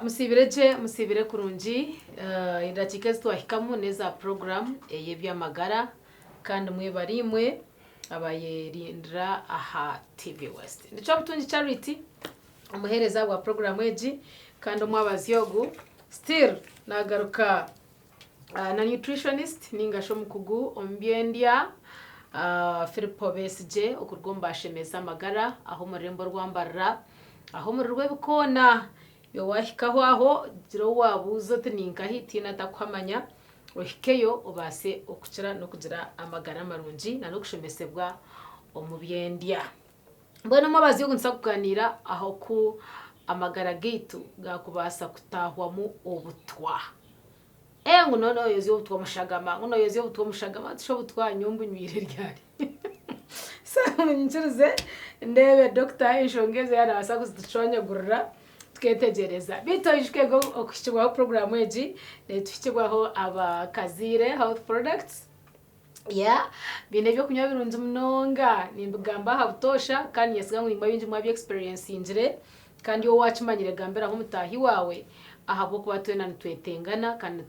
musibire kurungi indakika zitwahikamu neza program Ebyamagara kandi mwe barimwe abayerindira aha TV West ndicho butungi charity umuhereza wa program eji kandi umwabazi yogu still nagaruka na nutritionist ningasho mukugu ombyendia Filipo Besigye okurgomba shemeza amagara aho murembo rwambarra aho murwe bikona yo wahikaho aho jiro wabuzo tininkahi na takwamanya ohikeyo ubase okukira no kugira amagara marungi na no kushemesebwa omubyendia mbona mwabazi yo kunsa kuganira aho ku amagara gitu gakubasa kutahwamu obutwa nguno yozi obutwa mushagama nguno yozi obutwa mushagama tisho butwa nyumbu nywire ryari sa munyiruze ndebe Dr. Inshongeze yana basaku zituconya gurura tuketegereza bitoyishwe go okishibwa program eji netufikibwaho abakazire health products bine byo kunywa birunze munonga nimbugamba habutosha kandi yesiga ngimba binji mwa experience injire kandi yo wachimanyire gambera nko mutahi wawe ahabo kuba twena ntwetengana kandi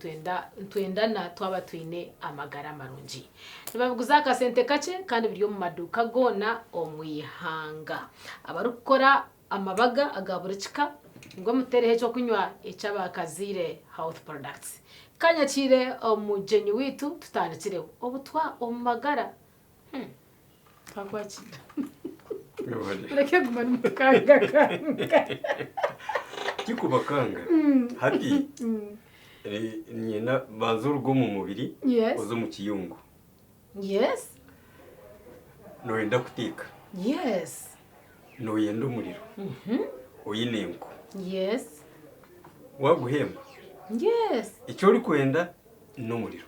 twendana twaba twine amagara marungi nibavuguza ka sente kace kandi biri mu maduka gona omwihanga abarukora amabaga agaburikika ngo mutere cyo kunywa icabakazire health products kanyakire omujeni witu tutandikire obutwa omagara takwakira ureke gumana mukanga kikubakanga hati nyina banzurgo mu mubiri ozo mu kiyungu no yenda kutika no yenda umuriro oyinenko waguhemba icyo uri kwenda no muriro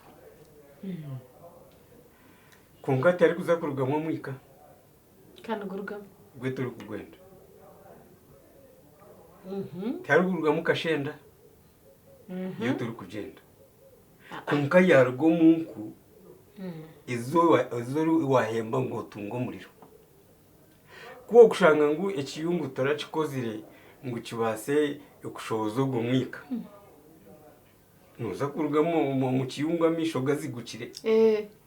kungati ari kuzakurugamo mwika kandi gurugamo gweto uri kugwenda tari gurugamo kashenda iyo turi kugenda kunka yargo munku izo wahemba ngo tungo muriro kuwo gushanga ngo ekiyungu torachikozire ngo kibase yokushozo go mwika nuza kurugamo mu kiyungu amisho gazigukire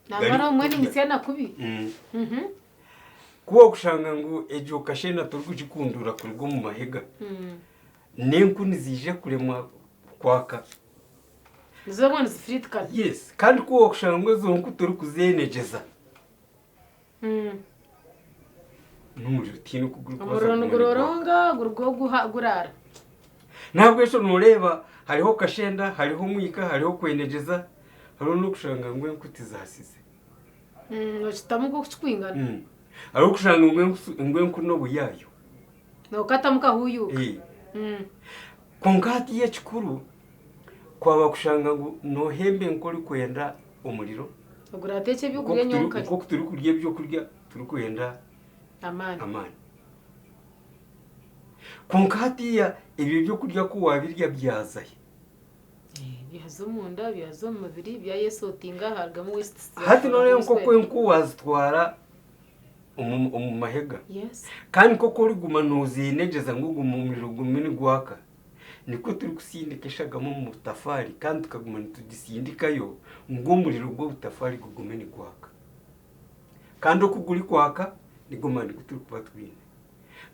namara umwene ngisena kubi kuwo gushanga ngo ejo kashena turugukikundura kurugo mu mahega nenku nizije kuremwa kwaka zo mwana zifrit kan kandi kuwo gushanga ngo zo nku turi kuzenegeza numuri tino kugurwa ngororonga gurgo gurara ntabwo esho nureba hariho kashenda hariho mwika hariho kwenegeza hariho no gushanga ngo nkuti zasize chitamuko kuchwingana hariho gushanga ngo nkuno buyayo no katamuka huyu kongati ye chikuru kwaba gushanga ngo no hembe nkori kwenda umuriro ugurateke byo kurya nyoka uko turi kurya byo kurya turi kwenda amani kongati ya ibyo byo kurya ko wabirya byazaye bihazo munda bihazo mubiri bya yesotinga hargamo west hati none nko wazitwara mahega kandi koko uri gumanuzi negeza ngo umuriro gumene gwaka niko turi kusindikeshagamo mu tafari kandi tukagumana tudisindikayo ngo umuriro gwo butafari gugumene gwaka kandi okuguri kwaka nigomani kuturi kuba twine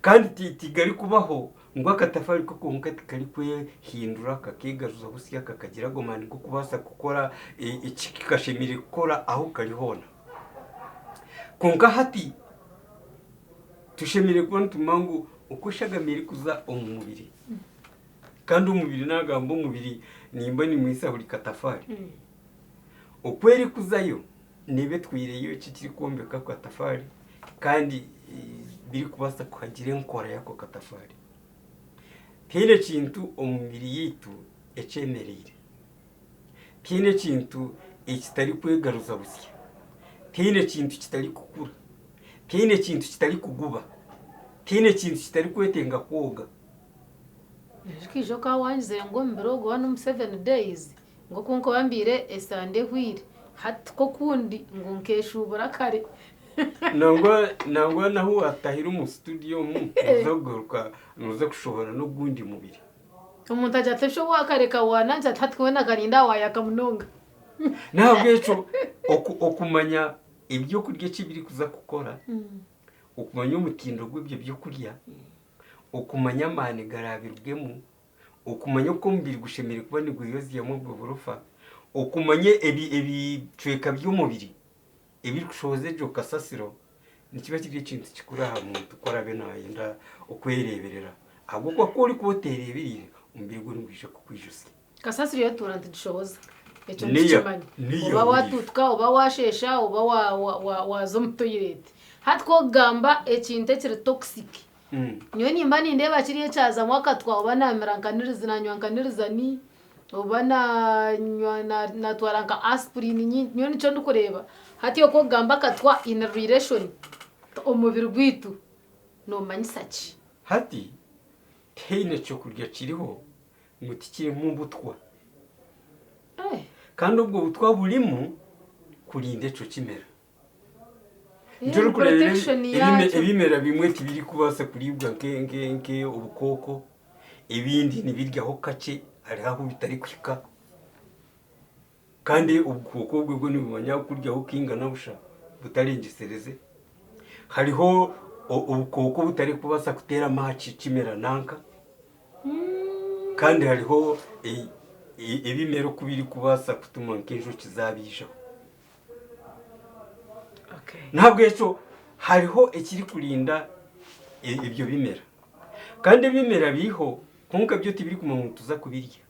kandi tigari kubaho ngo akatafari ko konka tikari kwehindura kakigaruza busiya kakagira gomani ko kubasa gukora ikikashemire gukora aho karihona konka hati tushemire kubona tumangu ukoshagamire kuza omubiri kandi umubiri nagambo umubiri nimba ni mwisa buri katafari okweri kuzayo nibe twireyo kikiri kombeka kwa tafari kandi biri kubasa kuhagira nkora yako katafari tine kintu omubiri yitu echemerere tine kintu ekitari kwegaruza busya tine kintu kitari kukura tine kintu kitari kuguba tine kintu kitari kwetenga koga Kijo ka wanze ngo mbirogo hano 7 days ngo kunko bambire esande hwire hatko kundi ngo nkeshubura kare nangwa naho atahira mu studio mu zogaruka nuza kushobora no gundi mubiri umuntu ajya atesho wakareka wananze atatwe nagarinda wayakamunonga ntabwo ejo okumanya ibyo kurya kibiri kuza gukora ukumanya umutindo gw'ibyo byo kurya ukumanya amani garabirwemo ukumanya uko mubiri gushemera kuba ni guyoziyemo burufa ukumanye ebicweka by'umubiri ebiri kushoze jo kasasiro nikiba kiri ikintu kikura hamwe tukora be nayenda ukwereberera ahubwo ko uri kubotereye birire umubiri gwo ngwisha kukwijusa kasasiro yo turante dushoboza echo nikimanye uba watutka uba washesha uba wazo mutoyirete hatwo gamba ekinte kiri toxic nyo nimba nindeba kiriye cyaza mwaka twaba namerankaniriza nanywankaniriza ni uba na twaranka aspirin nyo nico ndukureba hati yo ko gamba katwa in relation umubiri gwitu no manyisachi hati heine cyo kurya kiriho mutikire mu butwa kandi ubwo butwa burimo kurinde cyo kimera njoro kureba ibimera bimwe tibiri kubasa kuribwa nke ubukoko ibindi nibiryaho kake ari aho bitari kwika kandi ubukoko bwo nibumanya kuryaho kingana busha butarengesereze hariho ubukoko butari kubasa kutera maci kimera nanka kandi hariho ibimero kubiri kubasa kutuma nkenjo kizabisha ntabwo ejo hariho ikiri kurinda ibyo bimera kandi bimera biho nkuko byo tibiri kumuntu tuza kubirya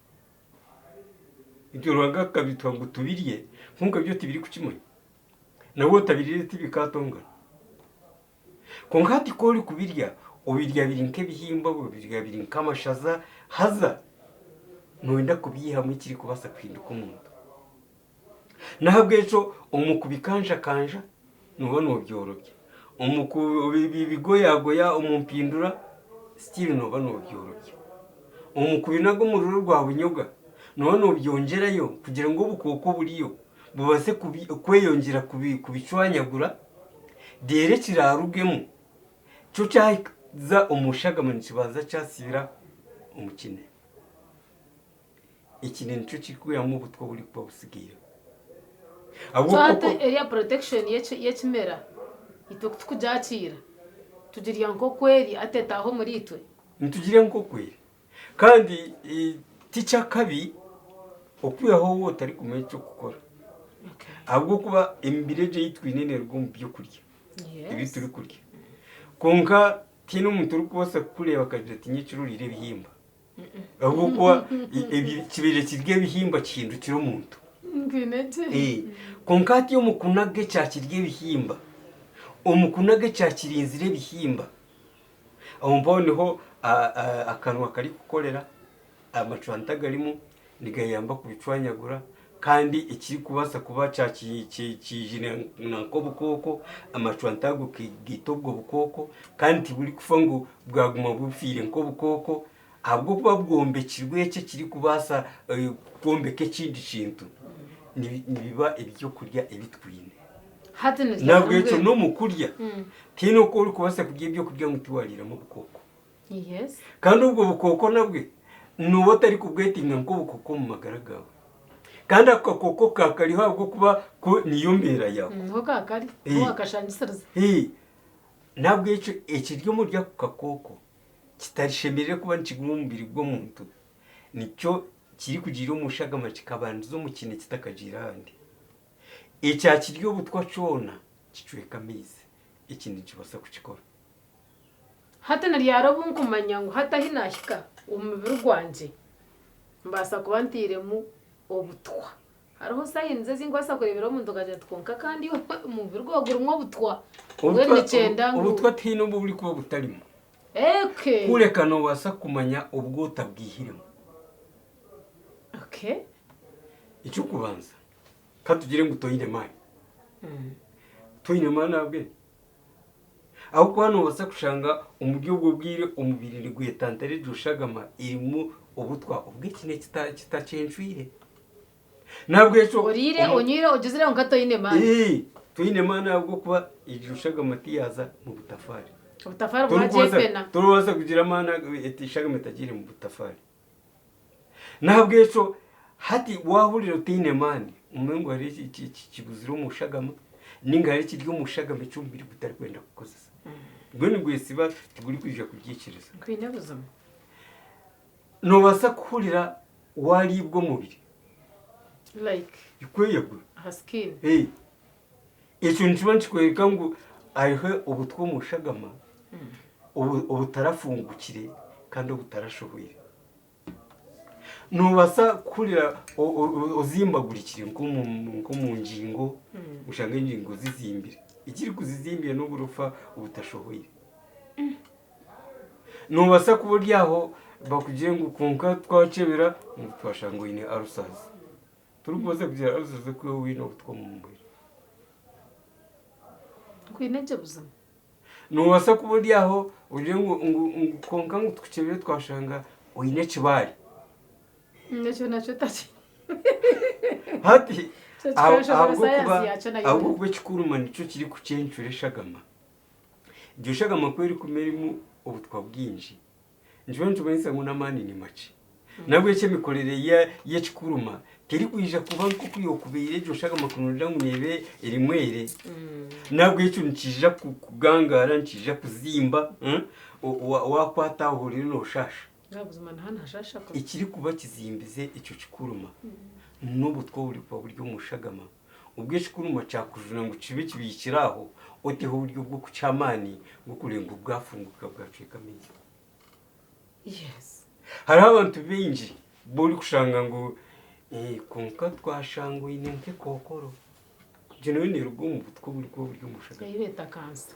ibyo rwanga kabitwa ngo tubirye nkuko byo tibiri kukimonye nabo tabirire tibikatonga konkati ko uri kubirya ubirya biri nke bihimba ubirya biri nkamashaza haza nuwenda kubyiha mu kiri kubasa kwinduka umuntu ntabwo ejo umukubikanja kanja nubona ubyorobye bigoyagoya umumpindura stili nubona ubyorobye umukubinago mu ruro rwa bunyoga nubona ubyongerayo kugira ngo ubukoko buriyo bubase kweyongera kubicwanyagura dere kirarugemo cyo cyaza umushagama kibaza cyasibira umukine ikintu cyo kikuyamo ubutwa buri kwa busigira Twate area protection yekimera tukujacira tugiriya nko kweri atetaho muri itwe ntugiriya nko kweri kandi tica kabi okuyaho wote ari kumenya cyo gukora ahubwo kuba imbireje yitwinene rwo mu byo kurya ibi turi kurya konka tino umuntu uri kubasa kureba akagira ati nyicururire bihimba ahubwo kuba kibire kirye bihimba kihindukira umuntu konkati yo mukunage cyakirye bihimba umukunage cyakirinzire bihimba aho mboneho akanwa kari gukorera amacwanta garimo nigayamba kubicwanyagura kandi ikiri kubasa kuba cyakijine nako bukoko amacwanta gitobwo bukoko kandi buri kufa ngo bwaguma bufire nko bukoko ahubwo kuba bwombekirwe cye kiri kubasa bwombeke kindi kintu nibiba ibyo kurya ibitwine ntabwo ejo no mu kurya tino ko uri kubasa kurya ibyo kurya mutiwariramo bukoko kandi ubwo bukoko nabwe nubo tari kubwetinga nko bukoko mu magara gawe kandi ako gakoko kakariho ahubwo kuba niyo mbera yawe nko kakari wakashangisiriza ntabwo ejo ekiryo murya ku gakoko kitarishemere kuba nikiguma umubiri bw'omuntu nicyo kiri kugira umushagama kikabanza umukine kitakagira handi icyakiryo butwa cona kicweka mize ikintu kibasa kukikora hata nari yarabunkumanya ngo hata hinashika umubiri gwanje mbasa kuba ntiremu obutwa hariho sayinze zingwasa kurebera umuntu gaje twonka kandi umubiri gwagurumwe obutwa ubutwa tino buri kuba butarimo kurekano wasa kumanya ubwota bwihiremo icyo kubanza katugire ngo toyine mani toyine mani abwe aho kwa no wasa kushanga umuryo bwo bwire umubiri ni gwetantare dushagama irimo ubutwa ubwikine kitacenjwire nabwo ejo urire onyire ugizire ngo toyine mani toyine mani abwo kuba ijushagama tiyaza mu butafari ubutafari bwa jepena turuwasa kugira mana etishagama tagire mu butafari ntabwo ejo hati wahurira utine mani umengo hari iki kibuzira umushagama ninga hari iki ry'umushagama cyumbiri gutari kwenda kukozesa ubwo ni gwesiba tuguri kwija kubyikiriza kwinebuzamo no basa kuhurira waribwo mubiri like ikweyegwe skin icyo ntibanci kwereka ngo arihe ubutwa umushagama ubutarafungukire kandi ubutarashoboye nubasa kurira uzimbagurikire nko mu ngingo ushanga ingingo zizimbire ikiri kuzizimbire n'uburufa ubutashoboye nubasa kuburyaho bakugiye ngo kunka twacebera twashanga ine arusazi turukoze kugira arusaze ko wino utwo mu mubiri kwinejye buzima nubasa kuburyaho uje ngo konka ngo twacebere twashanga ine kibari nacyo tachi hati ahubwo kuba kikuruma nicyo kiri kucencure shagama iryo shagama kweri kumerimu ubutwa bwinji njyewe ntubanisa ngo n'amani ni mace nabwo icyo mikorere ya kikuruma teri kwija kuba nko kwiyokubira iryo shagama kunurira ngo nebe erimwere nabwo icyo nkija kugangara nkija kuzimba wakwata uhurira no shasha ikiri kuba kizimbize icyo kikuruma n'ubutwa buri kwa buryo mushagama ubwo kikuruma cyakujuna ngo kibe kibikiraho oteho uburyo bwo kucyamani bwo kurenga ubwafunguka bwacika meza yes hari abantu benji buri kushanga ngo konka twashanguye n'inke kokoro jenewe ni rugo mu butwa buri kwa buryo mushagama yibeta kansa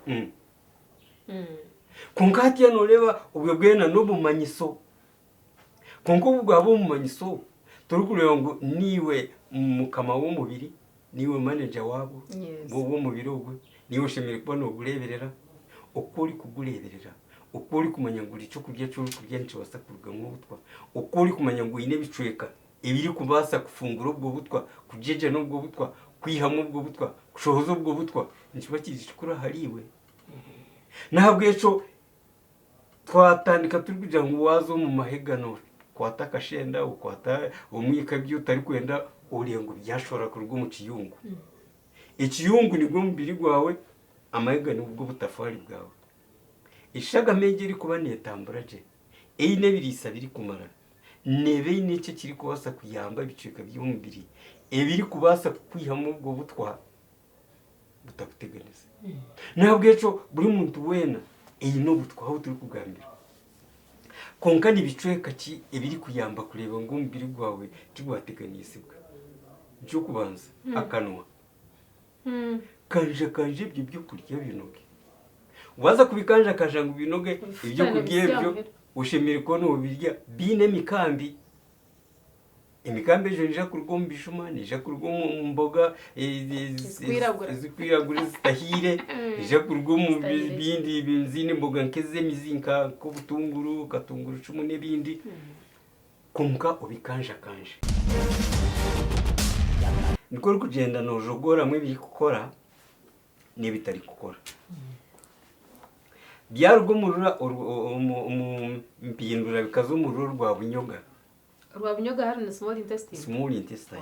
konka hati yanoreba ubwo bwena no bumanyiso konka ubwo abo mumanyiso turi kureba ngo niwe mukama w'umubiri niwe manager wabo bo mubiri ubwo niwe shemere kuba no gureberera ukuri kugureberera ukuri kumanya ngo icyo kurya cyo kurya nci basakurwa nk'ubutwa ukuri kumanya ngo ine bicweka ibiri kubasa kufungura ubwo butwa kujeje n'ubwo butwa kwihamo ubwo butwa kushohoza ubwo butwa nci bakizikura hariwe ntabwo ejo twatandika turi kugira ngo wazo mu mahegano kwata kashenda ukwata umwika by'utari kwenda urengo byashora ku rugo mu kiyungu ikiyungu nibwo mubiri gwawe amahega nibwo butafari bwawe ishaga megeri kuba netambura je ine birisa biri kumara nebe n'icyo kiri kubasa kuyamba bicika by'umubiri ebiri kubasa kwihamo ubwo butwa butakuteganiza ntabwo ejo buri muntu wena iyi no butwa aho turi kugambira konka nibicweka ki ebiri kuyamba kureba ngo umubiri gwawe kigwateganisibwa cyo kubanza akanwa kanje ibyo kurya binoge waza kubikanja ngo binoge ibyo kugiye byo ushemere ko no birya bine mikambi imikambi ejo nija kurwo mbishuma nija kurwo mu mboga zikwiragura zitahire nija kurwo mu bindi binzine mboga nkeze mizinka ko butunguru katunguru cumu n'ibindi kumka ubikanja niko kugenda nojogora mwe biri gukora n'ibitari gukora byarwo murura mpindura bikazo mururo rwa bunyoga hari na small intestine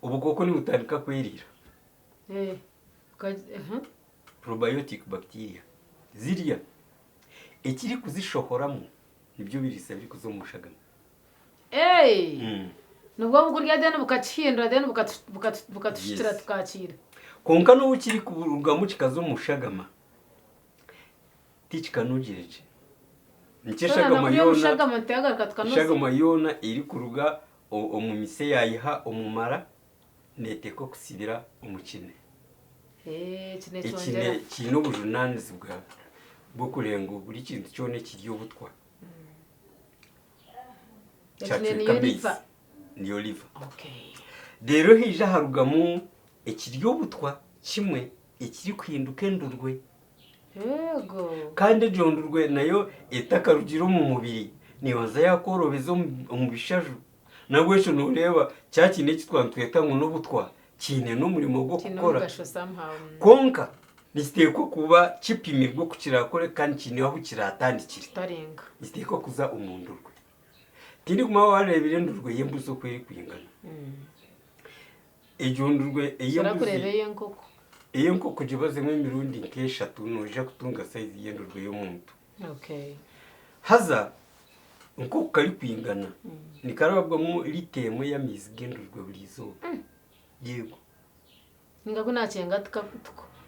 ubu koko ni butandika kwirira probiotic bacteria ziriya ikiri kuzishohoramo nibyo birisa biri kuzomushagama nubwo mugurya dene bukacihindura dene bukatushitira tukakira konka no ukiri kuburugamo kikazomushagama tikikanugireje shagama yona iri kuruga omumise yayiha omumara neteko kusibira umukine ikine kino bujunanizi bwo kurenga buri kintu cyone kiryo butwa niyo liva rero hija harugamu ikiryo butwa kimwe ikiri kuhinduka endurwe kandi jondurwe nayo etakarugiro mu mubiri nibaza yakorobeza mu bishaju nabwo ejo nureba cya kine kitwantweta ngo n'ubutwa kine n'umurimo gwo gukora konka nisiteko kuba kipimirwa kukirakore kandi kine waho kiratandikira tarenga nisiteko kuza umundurwe tindi kuma warebire ndurwe yembuzo kweri kwingana ejo ndurwe eyenkoko jibazemo imirundi nk'eshatu noja kutunga size y'endurwe y'omuntu haza nkoko kari kwingana nikarababwamo litemo y'amizi g'endurwe buri zuba yego ninga kunacenga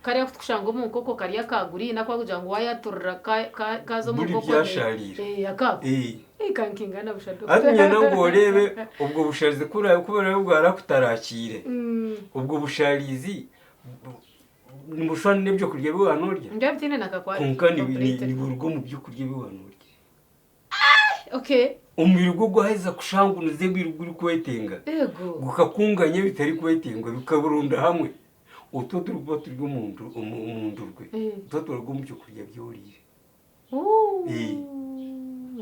kariya kutukushanga mu nkoko kariya kaguri nakwa kugira ngo wayaturura kazo mu nkoko kankingana bushado atinya nango urebe ubwo busharize kubera bwara kutarakire ubwo busharizi nimushwana n'ibyo kurya biwanorya ndabyine nakakwa kunkani ni burgo mu byo kurya biwanorya umubiri gwo gwaheza kushangunuze biruguri kwetenga yego gukakunganye bitari kwetenga bikaburunda hamwe uto turubo turyo umuntu rwe uto turgo mu cyo kurya byoriye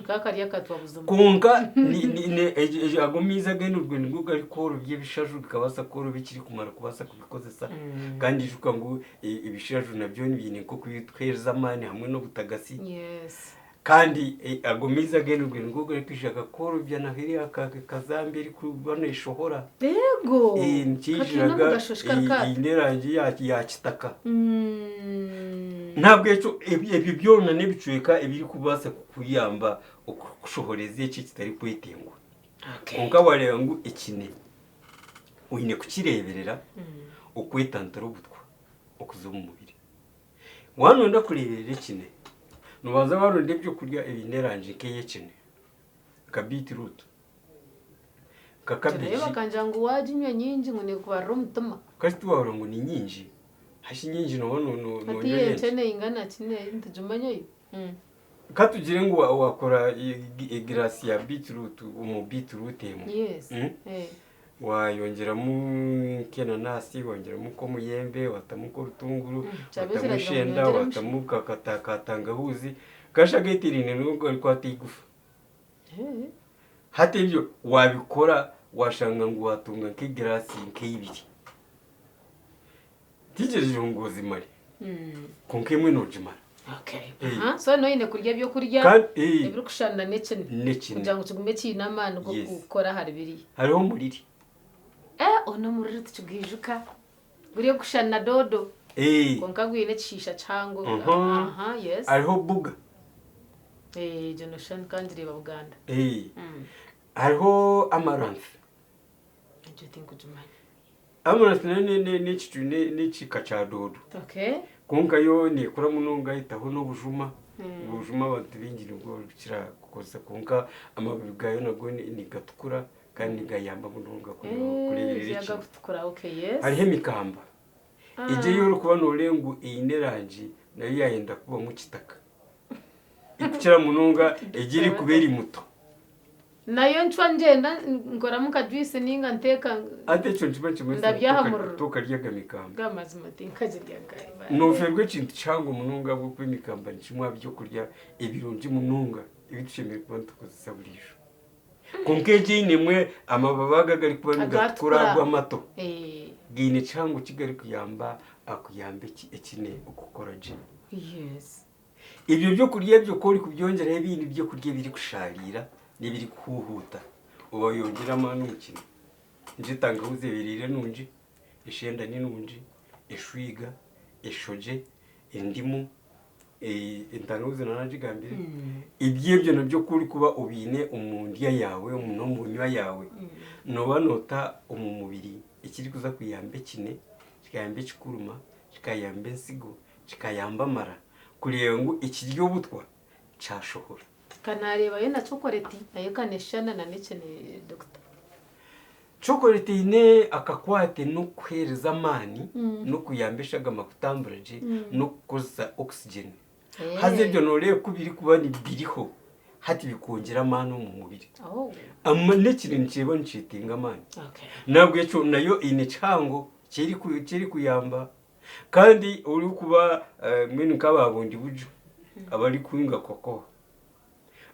kakariya katwabuza konka ni agomiza genurwe ngo gari koro by'ibishaju bikabasa koro bikiri kumara kubasa kubikozesa kandi juka ngo ibishaju nabyo nibine ko kwitweza amani hamwe no butagasi kandi agomiza genurwe ngo gari kwishaka koro bya nahiri akazambiri kubona ishohora yego nkijiraga inerangi yakitaka ntabwo ebi byona nebicueka ebiri kubasa kuyamba okushohoreze iki kitari kwetengwa konka wareba ngo ikine uyine kukireberera okwetantara obutwa okuza mu mubiri wanonda kureberera ikine nubaza waronde byo kurya ebineranje keyekine ka beetroot kakabeji bakanja ngo wajinywa nyinji ngo ne kubarro mutuma kasi wabura ngo ni nyinji hashi nyinji no atiye chene ingana chine ntujumanyo katugire ngo wakora glass ya beetroot mu beetroot emu wayongeramo kenanasi wongeramo ko muyembe watamuko rutunguru watamushenda watamuka katangahuzi kashagatirine nuko ari kwatigufa hate ibyo wabikora washanga ngo watunga nk'iglass nk'ibiri tijeje ngozi mari konkemwe nojimara so no ine kurya byo kurya ibiri kushana necene kugira ngo tugume cyinama ngo gukora hari biri hariho muriri ono muriri tugijuka buri kushana dodo konka gwine cisha cango yes hariho buga generation kandi reba Uganda hariho amaranth je think ujumanye amaranth ne chikacha dodo konka yo ni kura munonga itaho no bujuma abantu bingire ngo bikira kukoza konka amababi gayo nago ni gatukura kandi gayamba munonga kureberera iki hariho mikamba ije yo kuba norengu iyinerangi nayo yayenda kuba mu kitaka ikira munonga egiri kubera muto nayo ncwa ngenda ngora muka juice ninga nteka atecho nchiba chimwe tokaryaga mikamba gamazima tinkajiryaga no ferwe chintu chango munonga bwo kwimikamba nchimwa byo kurya ebirunji munonga ibitushemeye kwantu kuzisaburisho konkeje nemwe amababaga gari kuba ngakuragwa mato gine chango kigari kuyamba akuyambe ekine ukukora je ibyo byo kurya byo kori kubyongera ibindi byo kurya biri kusharira nibiri kuhuta uba yongera amano mukino nje tangahuze birire nunji ishenda ni nunji ishwiga ishoje indimu intangahuze nanajigambire ibyebyo nabyo kuri kuba ubine umundya yawe umuno munywa yawe no banota umumubiri ikiri kuza kuyambe kine kikayambe kikuruma kikayambe nsigo kikayamba mara kuriye ngo ikiryo butwa cyashohora kanareba yo na chocolate nayo kaneshana na necene doctor chocolate ine akakwate no kwereza amani no kuyambeshaga makutamburaje no kukoza oxygen haze byo nore kubiri kuba ni biriho hati bikongera amano mu mubiri amanekire nceba ncitinga amani nabwo yacho nayo ine chango kiri kuyamba kandi uri kuba mwene kababundi bujo abari kuinga koko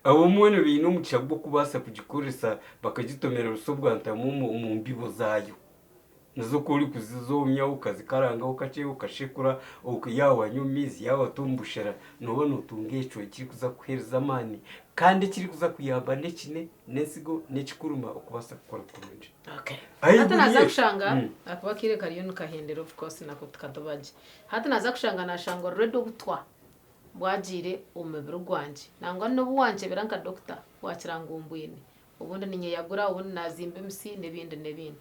abo mwene bintu mucyagbo kubasa kugikoresa bakagitomera rusobwanta mu mbibo zayo nazo ko uri kuzizomya ukazikaranga ukace ukashekura yawa nyumizi yawa tumbushera nubona utungecho kiri kuza kuhereza amani kandi kiri kuza kuyamba nekine nesigo nechikuruma ukubasa gukora kurunje. Okay. Hata naza kushanga akuba kire kariyo nukahendera of course nako tukadobaje. Hata naza kushanga nashango redo gutwa bwagire umubiri gwanje nangwa no buwanje biranka doctor wakirangumbwine ubundi ninye yagura ubundi nazimba MC nebindi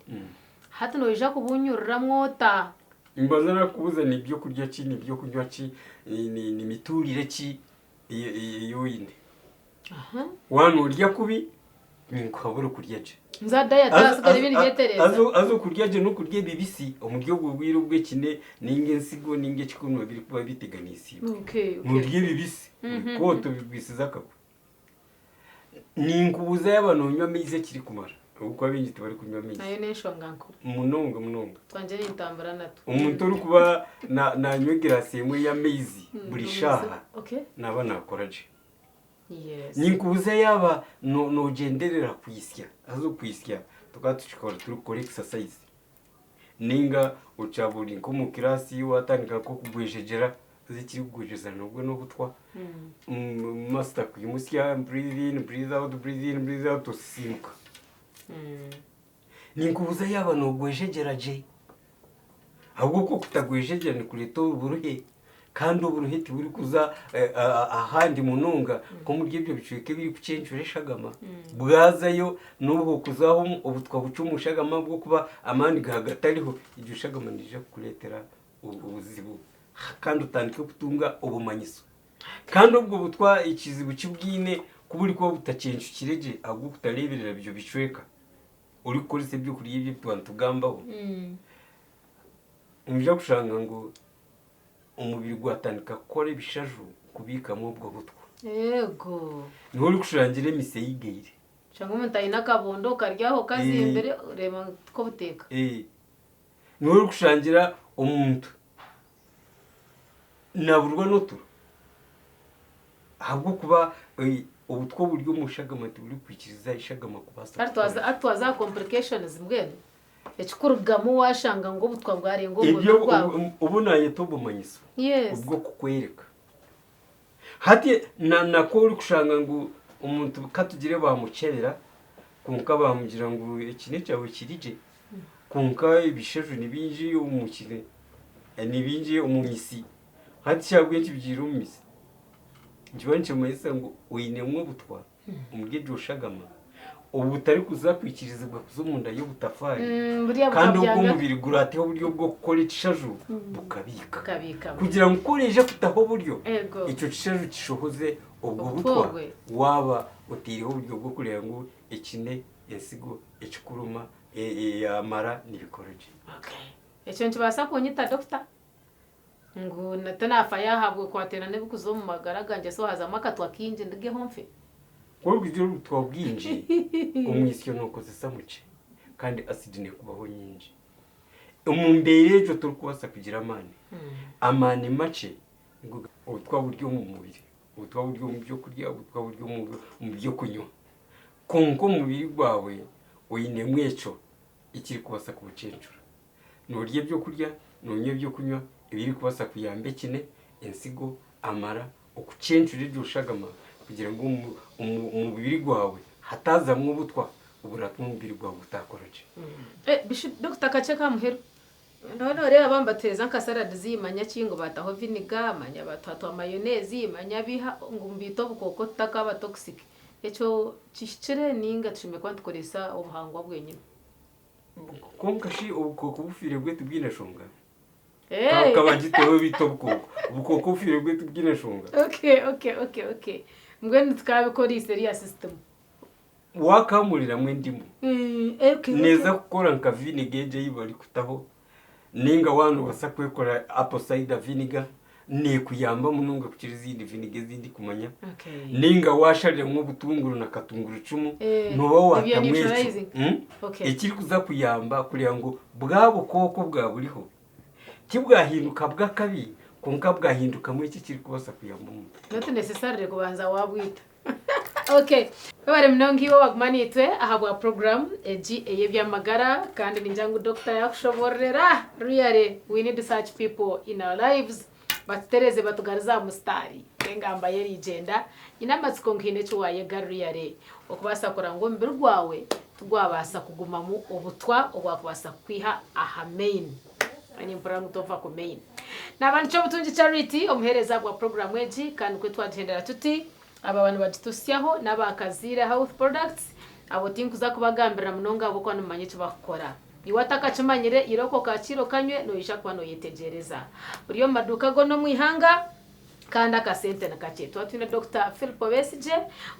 hata no ija kubunyurira mwota imbaza nakubuza ni byo kurya ki ni byo kunywa ki ni miturire ki yoyine wanu urya kubi nkabura kurya je nzada yatasigara ibindi byetereza azo kurya je no kurya bibisi umuryo gw'ubwiro bwe kine ninge nsigo ninge kikunwa biri kuba biteganisi murye bibisi ko to bibisiza kako ninkubuza y'abantu nywa mize kiri kumara uko abingite bari kunywa mize nayo neshonga nko munonga twanje nitambara nato umuntu uri kuba na nywegerase mu ya mize buri shaha naba nakoraje. Yes. Ninkubuza yaba no genderera kwisya azo kwisya tukatuchikora turi kora exercise ninga ucaburi nko mu kirasi watandika ko kugwejejera zikiri kugwejeza nubwo no gutwa master kuyimusya breathe in breathe out breathe in breathe out usimka ninkubuza yaba no gwejejera je ahubwo ko kutagwejejera ni kureto uburuhe kandi uburuheti buri kuza ahandi mununga ko muri ibyo bicike biri kucencuresha bwazayo n'ubu kuzaho ubutwa bucumushagama bwo kuba amani gahagatariho ijushagama nije kuretera ubuzibu kandi utandike kutunga ubumanyiso kandi ubwo butwa ikizibu kibwine kuburi ko butacencu kireje ahubwo kutareberera byo bicweka uri kuri se byo kuri ibyo twantugambaho umja kushanga ngo umubiri gwatandika kore bishaju kubikamo ubwo butwa yego nturi kushangire mise yigeire cyangwa mutayina kabondo karyaho kazi imbere ureba ko buteka nturi kushangira umuntu naburwa noto ahubwo kuba ubutwa buryo mushagama turi kwikiriza ishagama kubasa atwaza complications mbwene ekikurugamo washanga ngo butwa bwarengo ngo ubunaye tobumanyiso ubwo kukwereka hati nako uri kushanga ngo umuntu katugire bamucerera kunka bamugira ngo ikine cyawe kirije kunka ibisheju nibinji umukire nibinji umumisi hati cyagwe kibigira umumisi njibanje mwese ngo uyinemwe butwa umgeje ushagama ubu butari kuza kwikirizwa kuzumunda yo butafari kandi ubwo mubiri gurateho buryo bwo gukora ishaju bukabika kugira ngo ukoreje kutaho buryo icyo ishaju kishohoze ubwo butwa waba utiriho buryo bwo kureba ngo ikine ensigo ikikuruma yamara nibikoroje. Icyo ntibasa kunyita doctor ngo natanafa yahabwe kwaterane bukuzo mu magara ganje so hazama katwa kinje ndige homfe Urwo ijuru twabwinje umwisyo nuko zisamuce kandi acid ne kubaho nyinji umumberejo turi kubasa kugira amani mace ubutwa buryo mu mubiri ubutwa buryo mu byo kurya ubutwa buryo mu byo kunywa konko mubiri gwawe uyine mweco ikiri kubasa ku bucencura n'urye byo kurya n'unye byo kunywa ibiri kubasa kuyambe kine ensigo amara okucencura iryo shagama kugira ngo umubiri gwawe hatazamwe ubutwa uburatuma umubiri gwawe utakoroje. Dr. Kacheka muhero none rero bambateza nka salad zimanya kingo bataho vinegar manya batatu mayonnaise manya biha ngo mbito bukoko takaba toxic echo cishire ninga tushime kwantukoresa ubuhangwa bwenyine konkashi ubukoko bufire bwe tubwina shonga kabagitewe bito bukoko bufire bwe tubwina shonga. Okay mbwene tukabikora iseri system wakamurira mwe ndimo neza gukora nka vinegar je yibari kutaho ninga wanu basakwekora apple cider vinegar ne kuyamba mununga kukiri izindi vinegar zindi kumanya ninga washarire mwo butunguru na katunguru cumu nuba watamwecho ikiri kuza kuyamba kugira ngo bwabo koko bwaburiho kibwahinduka bwakabi konka bwahinduka muri iki kiri kubasa kuyamba not necessarily kubanza wabwita. Okay bari mnongiwo bagmanitwe ahabwa program ebyamagara kandi ninjangu doctor yakushoborera really we need such people in our lives batereze batugariza mustari engamba yeri igenda inamatsiko nkine cyo wayegaruriye okubasa kurango mbiri rwawe tugwabasa kuguma mu obutwa ogwakubasa kwiha aha main ani mprangu tofa ku main nabantu cyo butunji charity omuhereza bwa program eji kandi kwe twatendera tuti aba bantu badutusyaho nabakazira health products abo tinkuza kubagambira munonga abo kwano manye cyo bakora iwataka chimanyire iroko kachiro kanywe no isha kwano yetegereza buriyo maduka go no mwihanga kanda ka sente na kache twatwine Dr. Besigye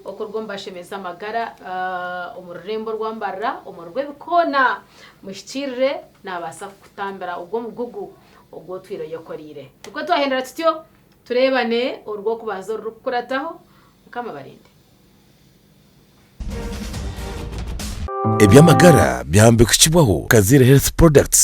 okurgomba shemeza magara umurembo rwambara umurwe bikona mushikirire nabasa kutambira ubwo mugugu ubwo twiro yokorire uko twahendera tutyo turebane urwo kubanza rukurataho kama barinde Ebyamagara byambe kukibaho Kazira Health Products